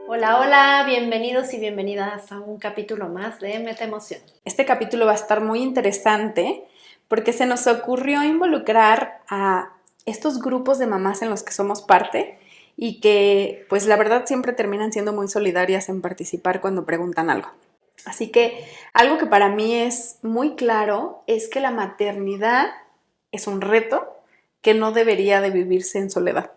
Hola, hola, bienvenidos y bienvenidas a un capítulo más de Meta Emoción. Este capítulo va a estar muy interesante porque se nos ocurrió involucrar a estos grupos de mamás en los que somos parte y que pues la verdad siempre terminan siendo muy solidarias en participar cuando preguntan algo. Así que algo que para mí es muy claro es que la maternidad es un reto que no debería de vivirse en soledad.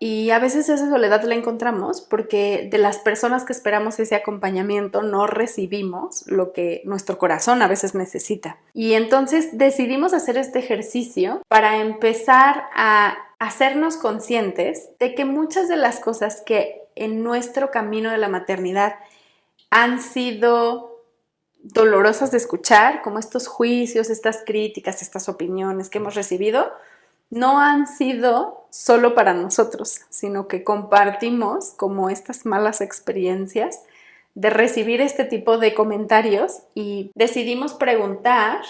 Y a veces esa soledad la encontramos porque de las personas que esperamos ese acompañamiento no recibimos lo que nuestro corazón a veces necesita. Y entonces decidimos hacer este ejercicio para empezar a hacernos conscientes de que muchas de las cosas que en nuestro camino de la maternidad han sido dolorosas de escuchar, como estos juicios, estas críticas, estas opiniones que hemos recibido, no han sido solo para nosotros, sino que compartimos como estas malas experiencias de recibir este tipo de comentarios y decidimos preguntar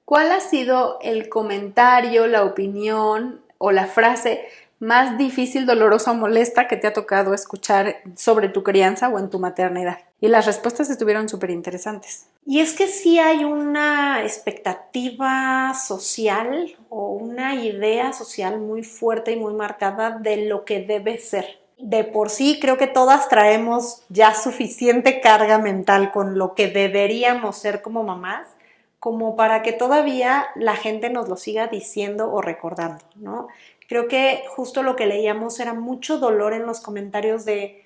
cuál ha sido el comentario, la opinión o la frase más difícil, dolorosa o molesta que te ha tocado escuchar sobre tu crianza o en tu maternidad. Y las respuestas estuvieron súper interesantes. Y es que sí hay una expectativa social o una idea social muy fuerte y muy marcada de lo que debe ser. De por sí creo que todas traemos ya suficiente carga mental con lo que deberíamos ser como mamás, como para que todavía la gente nos lo siga diciendo o recordando, ¿no? Creo que justo lo que leíamos era mucho dolor en los comentarios de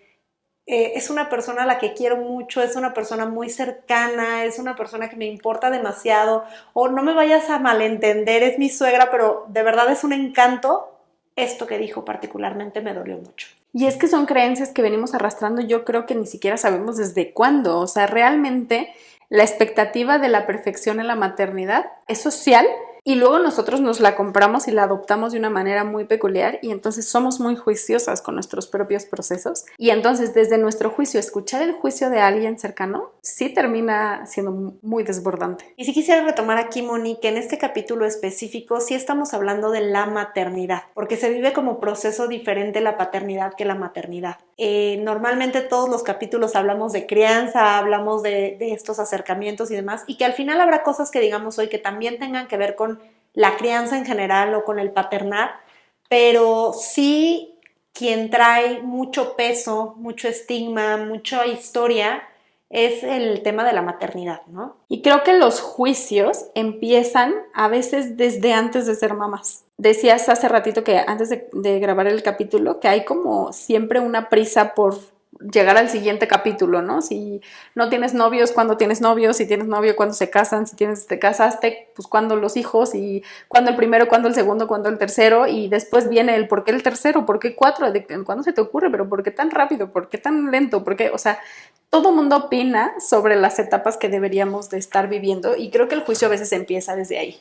es una persona a la que quiero mucho, es una persona muy cercana, es una persona que me importa demasiado, o no me vayas a malentender, es mi suegra, pero de verdad es un encanto. Esto que dijo particularmente me dolió mucho. Y es que son creencias que venimos arrastrando, yo creo que ni siquiera sabemos desde cuándo. O sea, realmente la expectativa de la perfección en la maternidad es social y luego nosotros nos la compramos y la adoptamos de una manera muy peculiar y entonces somos muy juiciosas con nuestros propios procesos. Y entonces desde nuestro juicio, escuchar el juicio de alguien cercano sí termina siendo muy desbordante. Y si quisiera retomar aquí, Moni, que en este capítulo específico sí estamos hablando de la maternidad, porque se vive como proceso diferente la paternidad que la maternidad. Normalmente todos los capítulos hablamos de crianza, hablamos de estos acercamientos y demás, y que al final habrá cosas que digamos hoy que también tengan que ver con la crianza en general o con el paternar, pero sí quien trae mucho peso, mucho estigma, mucha historia, es el tema de la maternidad, ¿no? Y creo que los juicios empiezan a veces desde antes de ser mamás. Decías hace ratito que antes de grabar el capítulo que hay como siempre una prisa por llegar al siguiente capítulo, ¿no? Si no tienes novios, ¿cuándo tienes novios? Si tienes novio, ¿cuándo se casan? Si te casaste, pues ¿cuándo los hijos? Y ¿cuándo el primero? ¿Cuándo el segundo? ¿Cuándo el tercero? Y después viene el ¿por qué el tercero? ¿Por qué cuatro? ¿Cuándo se te ocurre? ¿Pero por qué tan rápido? ¿Por qué tan lento? ¿Por qué? O sea, todo mundo opina sobre las etapas que deberíamos de estar viviendo y creo que el juicio a veces empieza desde ahí.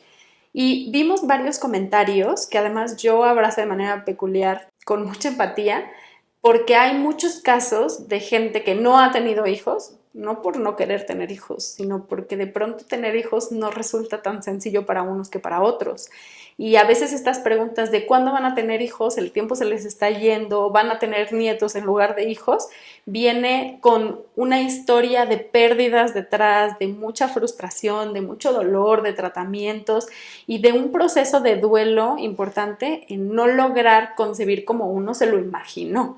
Y vimos varios comentarios que además yo abrazo de manera peculiar, con mucha empatía, porque hay muchos casos de gente que no ha tenido hijos, no por no querer tener hijos, sino porque de pronto tener hijos no resulta tan sencillo para unos que para otros. Y a veces estas preguntas de cuándo van a tener hijos, el tiempo se les está yendo, van a tener nietos en lugar de hijos, viene con una historia de pérdidas detrás, de mucha frustración, de mucho dolor, de tratamientos y de un proceso de duelo importante en no lograr concebir como uno se lo imaginó.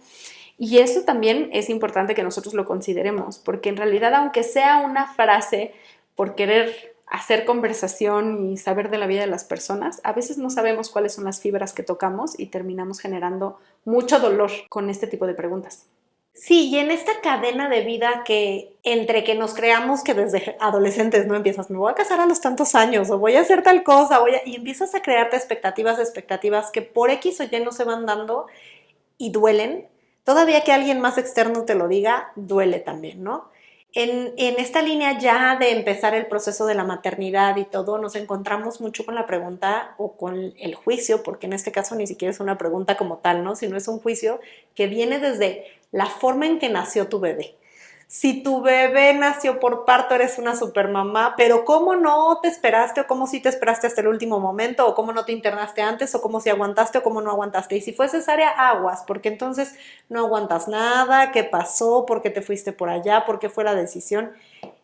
Y eso también es importante que nosotros lo consideremos, porque en realidad, aunque sea una frase por querer hacer conversación y saber de la vida de las personas, a veces no sabemos cuáles son las fibras que tocamos y terminamos generando mucho dolor con este tipo de preguntas. Sí, y en esta cadena de vida que entre que nos creamos que desde adolescentes no empiezas, me voy a casar a los tantos años o voy a hacer tal cosa, y empiezas a crearte expectativas que por X o Y no se van dando y duelen, todavía que alguien más externo te lo diga, duele también, ¿no? En esta línea ya de empezar el proceso de la maternidad y todo, nos encontramos mucho con la pregunta o con el juicio, porque en este caso ni siquiera es una pregunta como tal, ¿no? Sino es un juicio que viene desde la forma en que nació tu bebé. Si tu bebé nació por parto, eres una supermamá, pero ¿cómo no te esperaste o cómo sí te esperaste hasta el último momento o cómo no te internaste antes o cómo sí aguantaste o cómo no aguantaste? Y si fue cesárea, aguas, porque entonces no aguantas nada, ¿qué pasó? ¿Por qué te fuiste por allá? ¿Por qué fue la decisión?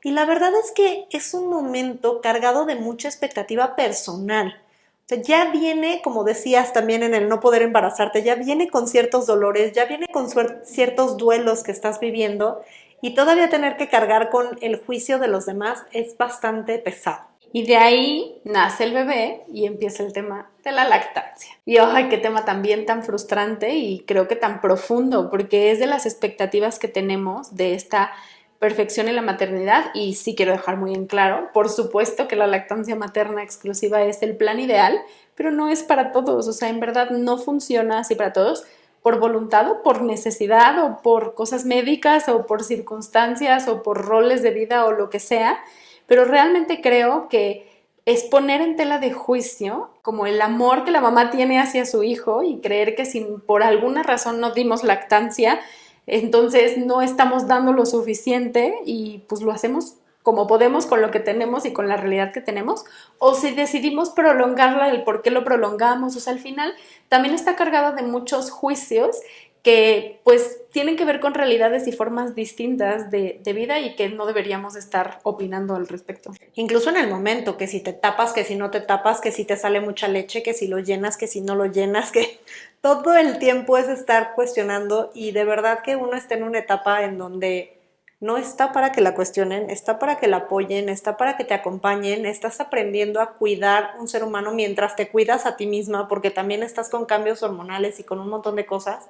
Y la verdad es que es un momento cargado de mucha expectativa personal. O sea, ya viene, como decías también en el no poder embarazarte, ya viene con ciertos dolores, ya viene con ciertos duelos que estás viviendo y todavía tener que cargar con el juicio de los demás es bastante pesado. Y de ahí nace el bebé y empieza el tema de la lactancia. Y ¡ay, qué tema también tan frustrante y creo que tan profundo! Porque es de las expectativas que tenemos de esta perfección en la maternidad. Y sí quiero dejar muy en claro, por supuesto que la lactancia materna exclusiva es el plan ideal, pero no es para todos. O sea, en verdad no funciona así para todos, por voluntad o por necesidad o por cosas médicas o por circunstancias o por roles de vida o lo que sea. Pero realmente creo que es poner en tela de juicio como el amor que la mamá tiene hacia su hijo y creer que si por alguna razón no dimos lactancia, entonces no estamos dando lo suficiente y pues lo hacemos como podemos con lo que tenemos y con la realidad que tenemos, o si decidimos prolongarla, el por qué lo prolongamos. O sea, al final también está cargada de muchos juicios que pues tienen que ver con realidades y formas distintas de vida y que no deberíamos estar opinando al respecto. Incluso en el momento, que si te tapas, que si no te tapas, que si te sale mucha leche, que si lo llenas, que si no lo llenas, que todo el tiempo es estar cuestionando y de verdad que uno está en una etapa en donde no está para que la cuestionen, está para que la apoyen, está para que te acompañen, estás aprendiendo a cuidar un ser humano mientras te cuidas a ti misma porque también estás con cambios hormonales y con un montón de cosas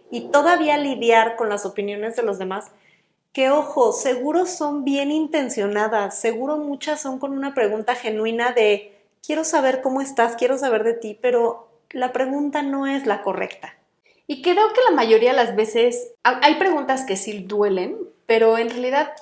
y todavía lidiar con las opiniones de los demás, que ojo, seguro son bien intencionadas, seguro muchas son con una pregunta genuina de quiero saber cómo estás, quiero saber de ti, pero la pregunta no es la correcta. Y creo que la mayoría de las veces hay preguntas que sí duelen, pero en realidad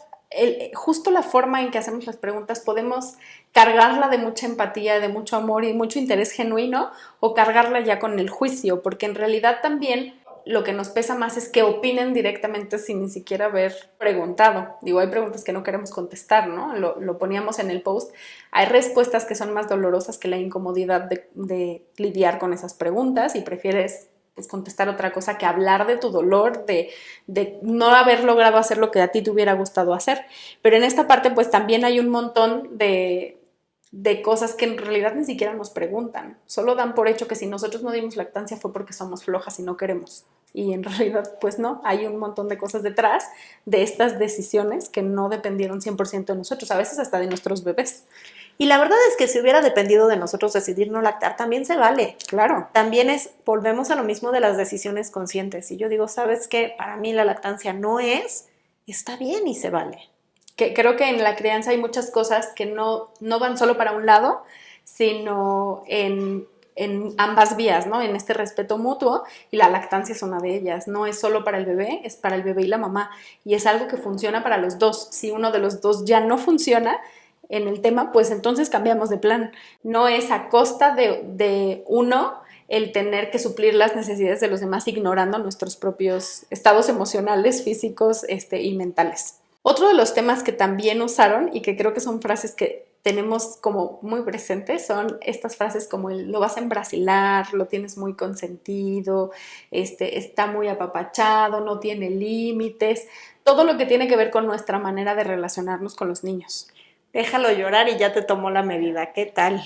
justo la forma en que hacemos las preguntas podemos cargarla de mucha empatía, de mucho amor y mucho interés genuino o cargarla ya con el juicio, porque en realidad también lo que nos pesa más es que opinen directamente sin ni siquiera haber preguntado. Digo, hay preguntas que no queremos contestar, ¿no? Lo poníamos en el post. Hay respuestas que son más dolorosas que la incomodidad de lidiar con esas preguntas y prefieres pues, contestar otra cosa que hablar de tu dolor, de no haber logrado hacer lo que a ti te hubiera gustado hacer. Pero en esta parte pues también hay un montón de cosas que en realidad ni siquiera nos preguntan. Solo dan por hecho que si nosotros no dimos lactancia fue porque somos flojas y no queremos. Y en realidad, pues no, hay un montón de cosas detrás de estas decisiones que no dependieron 100% de nosotros, a veces hasta de nuestros bebés. Y la verdad es que si hubiera dependido de nosotros decidir no lactar, también se vale. Claro. También volvemos a lo mismo de las decisiones conscientes. Si yo digo, ¿sabes qué? Para mí la lactancia no es, está bien y se vale. Que creo que en la crianza hay muchas cosas que no van solo para un lado, sino en ambas vías, ¿no? En este respeto mutuo, y la lactancia es una de ellas. No es solo para el bebé, es para el bebé y la mamá. Y es algo que funciona para los dos. Si uno de los dos ya no funciona en el tema, pues entonces cambiamos de plan. No es a costa de uno el tener que suplir las necesidades de los demás ignorando nuestros propios estados emocionales, físicos, y mentales. Otro de los temas que también usaron y que creo que son frases que tenemos como muy presentes son estas frases como el lo vas a embrasilar, lo tienes muy consentido, está muy apapachado, no tiene límites, todo lo que tiene que ver con nuestra manera de relacionarnos con los niños. Déjalo llorar y ya te tomó la medida, ¿qué tal?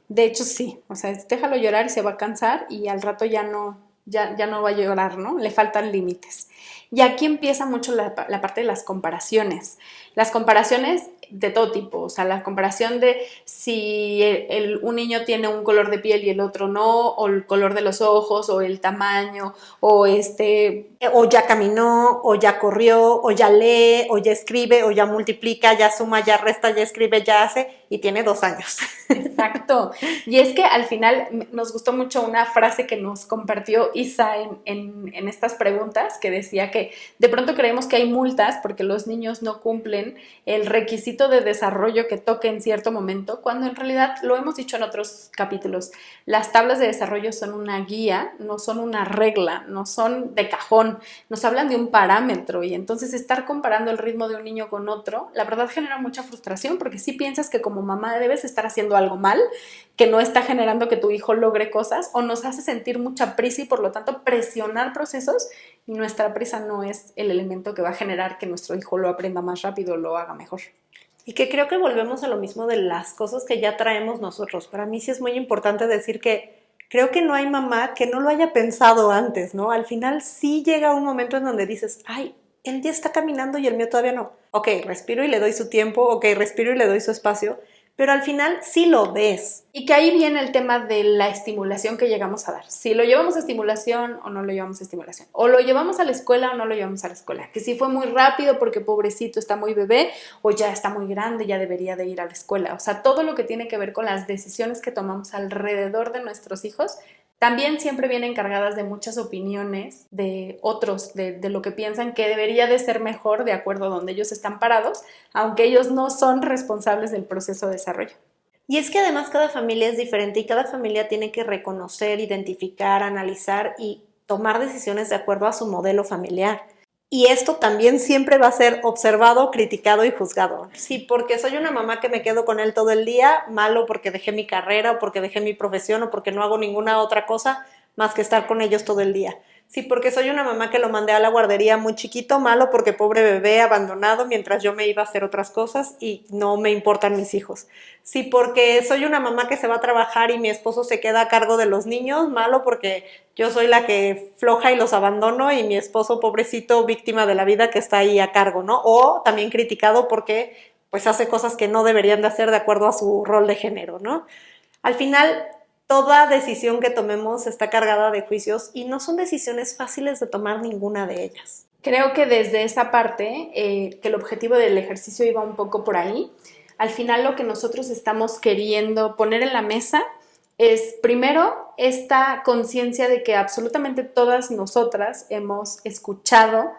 De hecho sí, o sea, déjalo llorar y se va a cansar y al rato ya no va a llorar, ¿no? Le faltan límites. Y aquí empieza mucho la parte de las comparaciones. Las comparaciones de todo tipo, o sea, la comparación de si un niño tiene un color de piel y el otro no, o el color de los ojos, o el tamaño, o O ya caminó, o ya corrió, o ya lee, o ya escribe, o ya multiplica, ya suma, ya resta, ya escribe, ya hace, y tiene 2 años. Exacto. Y es que al final nos gustó mucho una frase que nos compartió Isa en estas preguntas, que decía que de pronto creemos que hay multas porque los niños no cumplen el requisito de desarrollo que toque en cierto momento, cuando en realidad, lo hemos dicho en otros capítulos, las tablas de desarrollo son una guía, no son una regla, no son de cajón, nos hablan de un parámetro, y entonces estar comparando el ritmo de un niño con otro, la verdad genera mucha frustración, porque si piensas que como mamá debes estar haciendo algo mal, que no está generando que tu hijo logre cosas, o nos hace sentir mucha prisa y por lo tanto presionar procesos, y nuestra prisa no es el elemento que va a generar que nuestro hijo lo aprenda más rápido o lo haga mejor. Y que creo que volvemos a lo mismo de las cosas que ya traemos nosotros. Para mí sí es muy importante decir que creo que no hay mamá que no lo haya pensado antes, ¿no? Al final sí llega un momento en donde dices, ay, él ya está caminando y el mío todavía no. Ok, respiro y le doy su tiempo, ok, respiro y le doy su espacio, pero al final sí lo ves. Y que ahí viene el tema de la estimulación que llegamos a dar. Si lo llevamos a estimulación o no lo llevamos a estimulación. O lo llevamos a la escuela o no lo llevamos a la escuela. Que si fue muy rápido porque pobrecito está muy bebé, o ya está muy grande, ya debería de ir a la escuela. O sea, todo lo que tiene que ver con las decisiones que tomamos alrededor de nuestros hijos también siempre vienen cargadas de muchas opiniones de otros, de lo que piensan que debería de ser mejor de acuerdo a donde ellos están parados, aunque ellos no son responsables del proceso de desarrollo. Y es que además cada familia es diferente y cada familia tiene que reconocer, identificar, analizar y tomar decisiones de acuerdo a su modelo familiar. Y esto también siempre va a ser observado, criticado y juzgado. Sí, porque soy una mamá que me quedo con él todo el día, malo porque dejé mi carrera o porque dejé mi profesión o porque no hago ninguna otra cosa más que estar con ellos todo el día. Sí, porque soy una mamá que lo mandé a la guardería muy chiquito, malo porque pobre bebé abandonado mientras yo me iba a hacer otras cosas y no me importan mis hijos. Sí, porque soy una mamá que se va a trabajar y mi esposo se queda a cargo de los niños, malo porque yo soy la que floja y los abandono y mi esposo pobrecito víctima de la vida que está ahí a cargo, ¿no? O también criticado porque pues hace cosas que no deberían de hacer de acuerdo a su rol de género, ¿no? Al final, toda decisión que tomemos está cargada de juicios y no son decisiones fáciles de tomar ninguna de ellas. Creo que desde esa parte, que el objetivo del ejercicio iba un poco por ahí, al final lo que nosotros estamos queriendo poner en la mesa es, primero, esta conciencia de que absolutamente todas nosotras hemos escuchado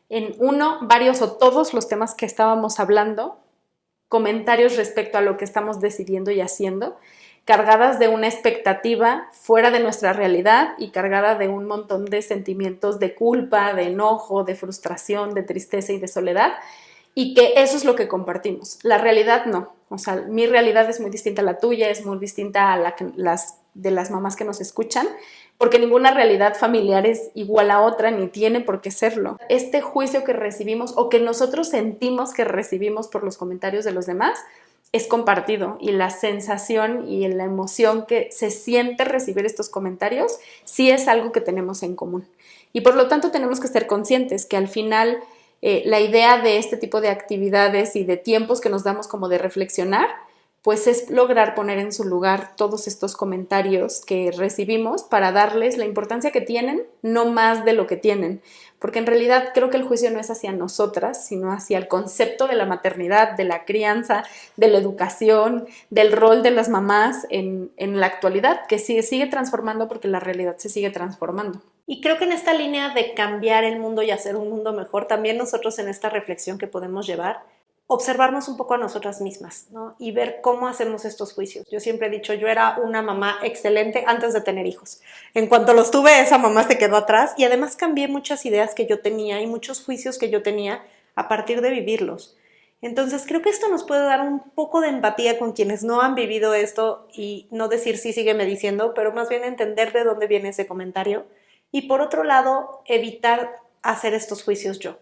en uno, varios o todos los temas que estábamos hablando, comentarios respecto a lo que estamos decidiendo y haciendo, cargadas de una expectativa fuera de nuestra realidad y cargada de un montón de sentimientos de culpa, de enojo, de frustración, de tristeza y de soledad, y que eso es lo que compartimos. La realidad no. O sea, mi realidad es muy distinta a la tuya, es muy distinta a la que de las mamás que nos escuchan, porque ninguna realidad familiar es igual a otra, ni tiene por qué serlo. Este juicio que recibimos o que nosotros sentimos que recibimos por los comentarios de los demás es compartido, y la sensación y la emoción que se siente recibir estos comentarios sí es algo que tenemos en común. Y por lo tanto tenemos que ser conscientes que al final la idea de este tipo de actividades y de tiempos que nos damos como de reflexionar, pues es lograr poner en su lugar todos estos comentarios que recibimos para darles la importancia que tienen, no más de lo que tienen. Porque en realidad creo que el juicio no es hacia nosotras, sino hacia el concepto de la maternidad, de la crianza, de la educación, del rol de las mamás en la actualidad, que sigue transformando porque la realidad se sigue transformando. Y creo que en esta línea de cambiar el mundo y hacer un mundo mejor, también nosotros en esta reflexión que podemos llevar, observarnos un poco a nosotras mismas, ¿no? Y ver cómo hacemos estos juicios. Yo siempre he dicho, yo era una mamá excelente antes de tener hijos. En cuanto los tuve, esa mamá se quedó atrás y además cambié muchas ideas que yo tenía y muchos juicios que yo tenía a partir de vivirlos. Entonces creo que esto nos puede dar un poco de empatía con quienes no han vivido esto y no decir sí, sígueme diciendo, pero más bien entender de dónde viene ese comentario. Y por otro lado, evitar hacer estos juicios yo.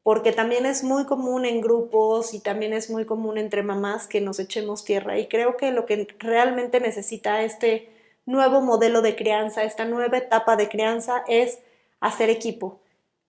Porque también es muy común en grupos y también es muy común entre mamás que nos echemos tierra. Y creo que lo que realmente necesita este nuevo modelo de crianza, esta nueva etapa de crianza es hacer equipo,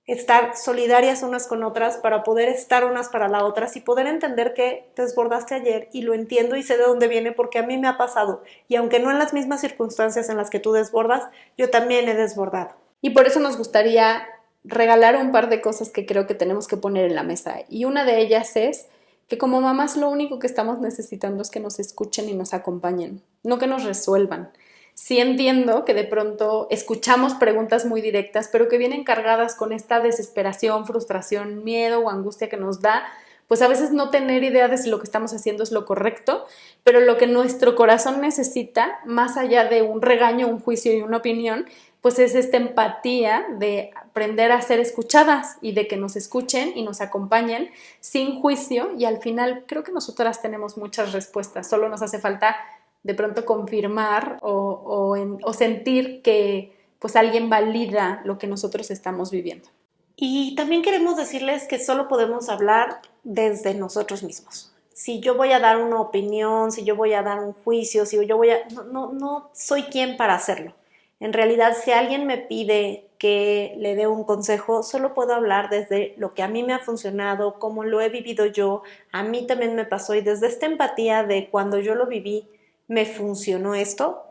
estar solidarias unas con otras para poder estar unas para las otras y poder entender que te desbordaste ayer y lo entiendo y sé de dónde viene porque a mí me ha pasado. Y aunque no en las mismas circunstancias en las que tú desbordas, yo también he desbordado. Y por eso nos gustaría regalar un par de cosas que creo que tenemos que poner en la mesa. Y una de ellas es que como mamás lo único que estamos necesitando es que nos escuchen y nos acompañen, no que nos resuelvan. Sí entiendo que de pronto escuchamos preguntas muy directas, pero que vienen cargadas con esta desesperación, frustración, miedo o angustia que nos da, pues a veces no tener idea de si lo que estamos haciendo es lo correcto, pero lo que nuestro corazón necesita, más allá de un regaño, un juicio y una opinión, pues es esta empatía de aprender a ser escuchadas y de que nos escuchen y nos acompañen sin juicio, y al final creo que nosotras tenemos muchas respuestas, solo nos hace falta de pronto confirmar o sentir que pues alguien valida lo que nosotros estamos viviendo. Y también queremos decirles que solo podemos hablar desde nosotros mismos. Si yo voy a dar una opinión, si yo voy a dar un juicio, si yo voy a... No soy quien para hacerlo. En realidad, si alguien me pide que le dé un consejo, solo puedo hablar desde lo que a mí me ha funcionado, cómo lo he vivido yo, a mí también me pasó, y desde esta empatía de cuando yo lo viví, me funcionó esto.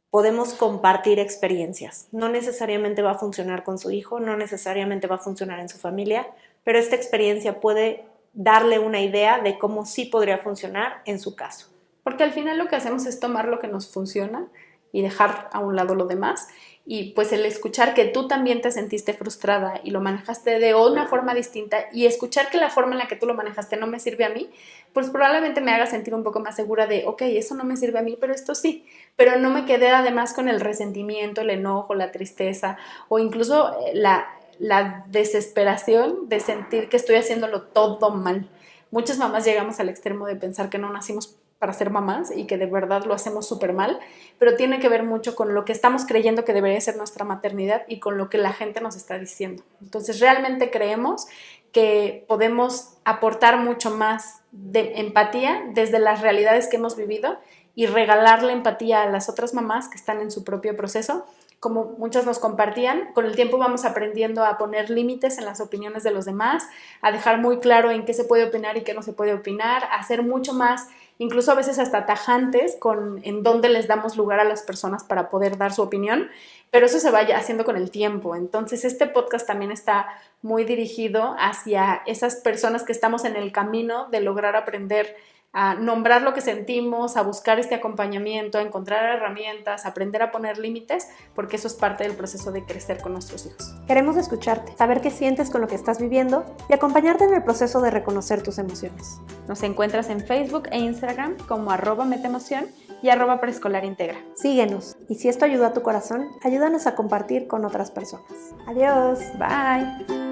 Podemos compartir experiencias. No necesariamente va a funcionar con su hijo, no necesariamente va a funcionar en su familia, pero esta experiencia puede darle una idea de cómo sí podría funcionar en su caso. Porque al final lo que hacemos es tomar lo que nos funciona y dejar a un lado lo demás. Y pues el escuchar que tú también te sentiste frustrada y lo manejaste de una forma distinta, y escuchar que la forma en la que tú lo manejaste no me sirve a mí, pues probablemente me haga sentir un poco más segura de, ok, eso no me sirve a mí, pero esto sí. Pero no me quedé además con el resentimiento, el enojo, la tristeza o incluso la desesperación de sentir que estoy haciéndolo todo mal. Muchas mamás llegamos al extremo de pensar que no nacimos para ser mamás y que de verdad lo hacemos súper mal, pero tiene que ver mucho con lo que estamos creyendo que debería ser nuestra maternidad y con lo que la gente nos está diciendo. Entonces, realmente creemos que podemos aportar mucho más de empatía desde las realidades que hemos vivido y regalarle empatía a las otras mamás que están en su propio proceso. Como muchas nos compartían, con el tiempo vamos aprendiendo a poner límites en las opiniones de los demás, a dejar muy claro en qué se puede opinar y qué no se puede opinar, a ser mucho más, incluso a veces hasta tajantes en dónde les damos lugar a las personas para poder dar su opinión, pero eso se vaya haciendo con el tiempo. Entonces este podcast también está muy dirigido hacia esas personas que estamos en el camino de lograr aprender a nombrar lo que sentimos, a buscar este acompañamiento, a encontrar herramientas, a aprender a poner límites, porque eso es parte del proceso de crecer con nuestros hijos. Queremos escucharte, saber qué sientes con lo que estás viviendo y acompañarte en el proceso de reconocer tus emociones. Nos encuentras en Facebook e Instagram como @metemoción y @preescolarintegra. Síguenos, y si esto ayudó a tu corazón, ayúdanos a compartir con otras personas. Adiós. Bye.